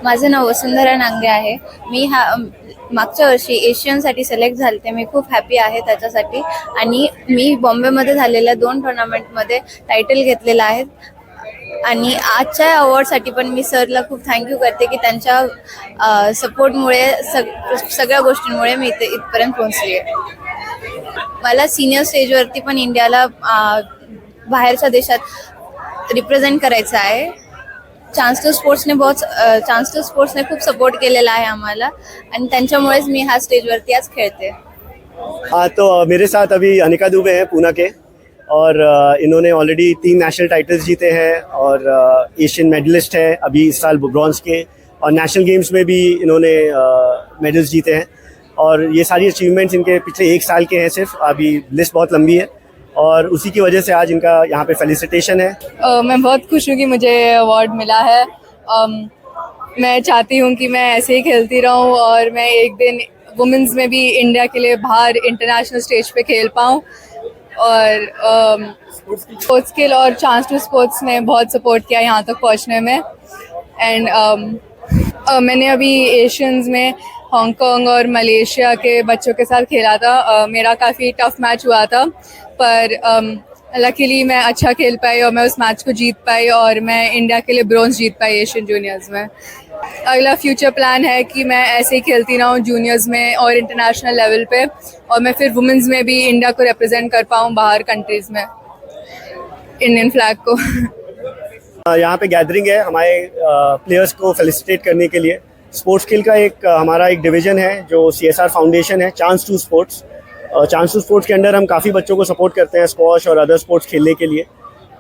माझं नाव वसुंधरा नांगरे आहे. मी मागच्या वर्षी एशियनसाठी सिलेक्ट झाले. मी खूप हॅपी आहे त्याच्यासाठी. आणि मी बॉम्बेमध्ये झालेल्या 2 टुर्नामेंटमध्ये टायटल घेतलेलं आहे. आणि आजच्या अवॉर्डसाठी पण मी सरला खूप थँक्यू करते की त्यांच्या सपोर्टमुळे सगळ्या गोष्टींमुळे मी इथपर्यंत पोहोचली आहे. मला सिनियर स्टेजवरती पण इंडियाला बाहेरच्या देशात रिप्रेझेंट करायचं आहे. चान्स टू स्पोर्ट्सने खूप सपोर्ट केलेला आहे आम्हाला आणि त्यांच्यामुळेच मी ह्या स्टेजवरती आज खेळते. हाँ, तो मेरे साथ अभी अनिका दुबे हैं पूना के, और इन्होंने ऑलरेडी 3 नेशनल टाइटल्स जीते हैं और एशियन मेडलिस्ट है अभी इस साल ब्रॉन्ज के, और नेशनल गेम्स में भी इन्होंने मेडल्स जीते हैं. और ये सारी अचीवमेंट्स इनके पिछले 1 साल के हैं सिर्फ. अभी लिस्ट बहुत लंबी है और उसी की वजह से आज इनका यहाँ पे फेलिसिटेशन है. मैं बहुत खुश हूँ कि मुझे अवार्ड मिला है. मैं चाहती हूँ कि मैं ऐसे ही खेलती रहूँ और मैं एक दिन वुमेन्स में भी इंडिया के लिए बाहर इंटरनेशनल स्टेज पे खेल पाऊँ. और स्पोर्ट्स स्किल और चांस टू स्पोर्ट्स ने बहुत सपोर्ट किया यहाँ तक पहुँचने में. एंड मैंने अभी एशियंस में हांगकांग और मलेशिया के बच्चों के साथ खेला था. मेरा काफ़ी टफ मैच हुआ था, पर लकीली मैं अच्छा खेल पाई और मैं उस मैच को जीत पाई और मैं इंडिया के लिए ब्रॉन्ज जीत पाई एशियन जूनियर्स में. अगला फ्यूचर प्लान है कि मैं ऐसे ही खेलती रहूँ जूनियर्स में और इंटरनेशनल लेवल पे, और मैं फिर वुमेन्स में भी इंडिया को रिप्रेजेंट कर पाऊँ बाहर कंट्रीज़ में, इंडियन फ्लैग को. यहाँ पे गैदरिंग है हमारे प्लेयर्स को फेलिसिटेट करने के लिए. स्पोर्ट्स स्किल का हमारा एक डिवीज़न है जो CSR फाउंडेशन है, chance to sports. Chance to sports के अंडर हम काफ़ी बच्चों को सपोर्ट करते हैं स्क्वॉश और अदर स्पोर्ट्स खेलने के लिए.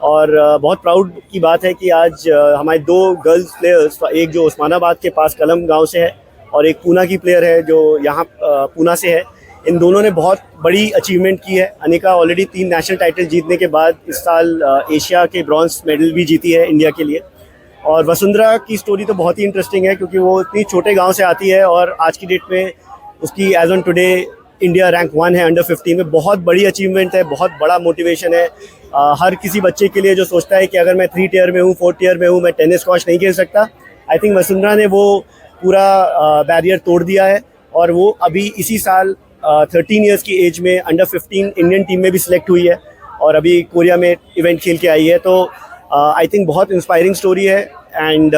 और बहुत प्राउड की बात है कि आज हमारे 2 गर्ल्स प्लेयर्स, एक जो उस्मानाबाद के पास कलम गांव से है और एक पूना की प्लेयर है जो यहाँ पूना से है, इन दोनों ने बहुत बड़ी अचीवमेंट की है. अनिका ऑलरेडी 3 नेशनल टाइटल जीतने के बाद इस साल एशिया के ब्रॉन्ज मेडल भी जीती है इंडिया के लिए. और वसुंधरा की स्टोरी तो बहुत ही इंटरेस्टिंग है क्योंकि वो इतनी छोटे गांव से आती है और आज की डेट में उसकी age on today India rank 1 है अंडर 15 में. बहुत बड़ी अचीवमेंट है, बहुत बड़ा मोटिवेशन है हर किसी बच्चे के लिए जो सोचता है कि अगर मैं 3 टियर में हूँ, 4 टियर में हूँ, मैं टेनिस स्क्वॉश नहीं खेल सकता. आई थिंक वसुंधरा ने वो पूरा बैरियर तोड़ दिया है और वो अभी इसी साल 13 ईयर्स की एज में अंडर 15 इंडियन टीम में भी सिलेक्ट हुई है और अभी कोरिया में इवेंट खेल के आई है. तो आई थिंक बहुत इंस्पायरिंग स्टोरी है. एंड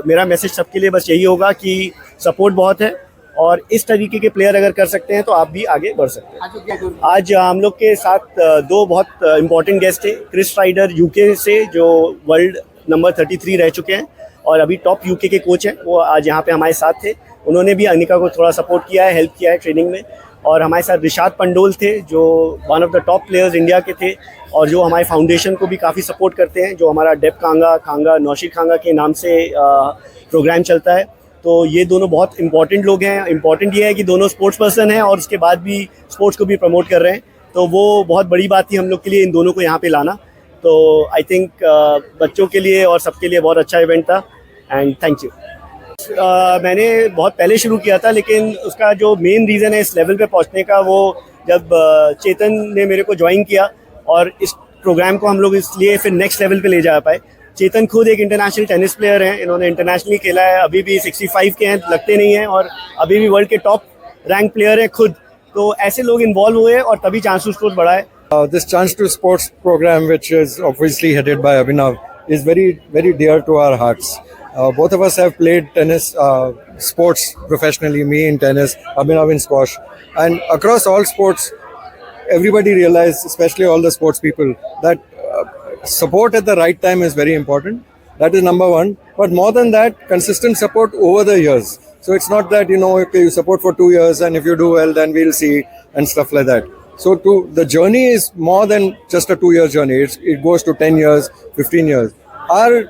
मेरा मैसेज सबके लिए बस यही होगा कि सपोर्ट बहुत है और इस तरीके के प्लेयर अगर कर सकते हैं तो आप भी आगे बढ़ सकते हैं. आज हम लोग के साथ 2 बहुत इम्पोर्टेंट गेस्ट थे. क्रिस राइडर यूके से जो वर्ल्ड नंबर 33 रह चुके हैं और अभी टॉप यूके के कोच हैं, वो आज यहाँ पे हमारे साथ थे. उन्होंने भी अनिका को थोड़ा सपोर्ट किया है, हेल्प किया है ट्रेनिंग में. और हमारे साथ रिशाद पंडोल थे जो one of the top players India के थे और जो हमारे फाउंडेशन को भी काफ़ी सपोर्ट करते हैं, जो हमारा डेप खांगा नौशीद खांगा के नाम से प्रोग्राम चलता है. तो ये दोनों बहुत इंपॉर्टेंट लोग हैं. इंपॉर्टेंट ये है कि दोनों स्पोर्ट्स पर्सन हैं और उसके बाद भी स्पोर्ट्स को भी प्रमोट कर रहे हैं. तो वो बहुत बड़ी बात थी हम लोग के लिए इन दोनों को यहाँ पे लाना. तो आई थिंक बच्चों के लिए और सबके लिए बहुत अच्छा इवेंट था एंड थैंक यू. मैंने बहुत पहले शुरू किया था, लेकिन उसका जो मेन रीज़न है इस लेवल पे पहुंचने का, वो जब चेतन ने मेरे को ज्वाइन किया और इस प्रोग्राम को हम लोग इसलिए फिर नेक्स्ट लेवल पे ले जा पाए. चेतन खुद एक इंटरनेशनल टेनिस प्लेयर हैं, इन्होंने इंटरनेशनली खेला है, अभी भी 65 के हैं, लगते नहीं हैं, और अभी भी वर्ल्ड के टॉप रैंक प्लेयर हैं खुद. तो ऐसे लोग इन्वॉल्व हुए और तभी चांस टू स्पोर्ट्स बढ़ा है. This Chance to Sports program, which is obviously headed by Abhinav, is very, very dear to our hearts. Both of us have played tennis sports professionally, me in tennis, Abhinav in squash. And across all sports, everybody realized, especially all the sports people, that support at the right time is very important. That is number one. But more than that, consistent support over the years. So it's not that, okay, you support for 2 years and if you do well, then we'll see and stuff like that. So the journey is more than just a 2-year journey. It goes to 10 years, 15 years. Our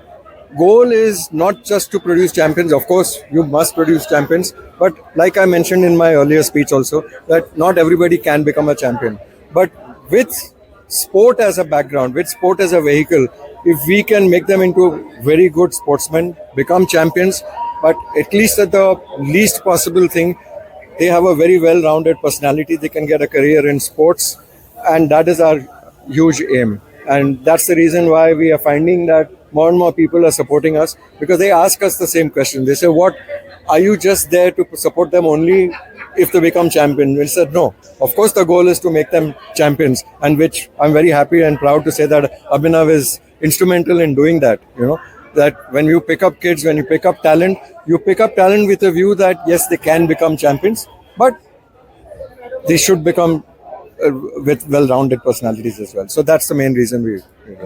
goal is not just to produce champions. Of course, you must produce champions. But like I mentioned in my earlier speech also, that not everybody can become a champion. But with sport as a background, with sport as a vehicle, if we can make them into very good sportsmen, become champions, but at least at the least possible thing, they have a very well-rounded personality. They can get a career in sports, and that is our huge aim. And that's the reason why we are finding that more and more people are supporting us because they ask us the same question. They say, "What are you just there to support them only if they become champion?" We said, "No. Of course, the goal is to make them champions," and which I'm very happy and proud to say that Abhinav is instrumental in doing that. You know, that when you pick up kids, when you pick up talent with a view that yes, they can become champions, but they should become with well-rounded personalities as well. So that's the main reason we